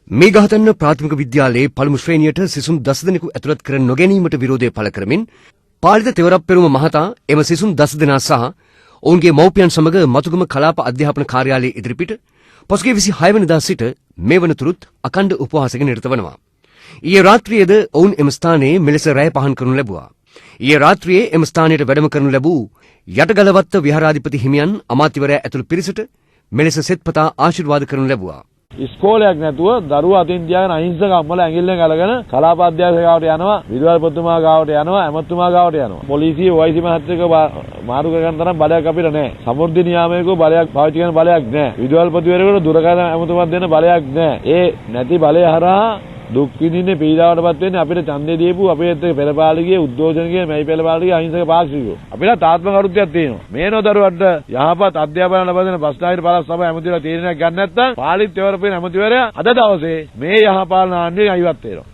මේ ගහතන්න ප්‍රාථමික විද්‍යාලයේ පළමු ශ්‍රේණියට සිසුන් 10 දෙනෙකු ඇතුළත් කර නොගැනීමට විරෝධය පළ කරමින් පාලිත තෙවරප් පෙරුම මහතා එම සිසුන් 10 දෙනා සහ ඔවුන්ගේ මව්පියන් සමග මතුගම කලාප අධ්‍යාපන කාර්යාලයේ ඉදිරිපිට පසුගිය 26 වෙනිදා සිට මේ වනතුරුත් අඛණ්ඩ උපවාසයක නිරත වනවා. ඊයේ රාත්‍රියේද ඔවුන් එම ස්ථානයේ මෙලෙස රැය පහන් කරනු ලැබුවා. ඊයේ රාත්‍රියේ එම ස්ථානයට වැඩම කරනු ලැබූ යටගලවත්ත විහාරාධිපති හිමියන් අමාත්‍යවරයා ඇතුළු පිරිසට මෙලෙස සෙත්පතා ආශිර්වාද කරනු ලැබුවා. ඉස්කෝලයක් නැතුව දරුවා අතින් තියාගෙන අහිංසක අම්මලා ඇඟිල්ලෙන් අල්ලගෙන කලාප අධ්‍යාපකයාට යනවා, විදුහල් පොතුමා ගාවට යනවා, ඇමතුමා ගාවට යනවා. පොලිසිය OIC මහත්තයක මාරු කරගන්න තරම් බලයක් අපිට නැහැ. සමෘද්ධි නියාමයකෝ බලයක් පාවිච්චි කරන බලයක් නැහැ. විදුහල් පොතුවරයෙකුට දුරකථන ඇමතුමක් දෙන්න බලයක් නැහැ. ඒ නැති බලය හරහා දුක් විඳින්නේ පීඩාවටපත් වෙන්නේ අපිට ඡන්දේ දීපු අපේ පෙරපාලිගේ උද්ඝෝෂණකගේ මැයි පෙරපාලිගේ අහිංසක පාක්ෂිකයෝ. අපිට තාත්ම කරුත්වයක් තියෙනවා. මේ නොදරුවන්ට යහපත් අධ්‍යාපන ලබා දෙන ප්‍රස්තාවිත පළාත් සභාව ඇමතිවරයා තීරණයක් ගන්න නැත්නම් පාලිත් තෙවරපේ ඇමතිවරයා අද දවසේ මේ යහපාලන ආණ්ඩුවේ අයිවත් වෙනවා.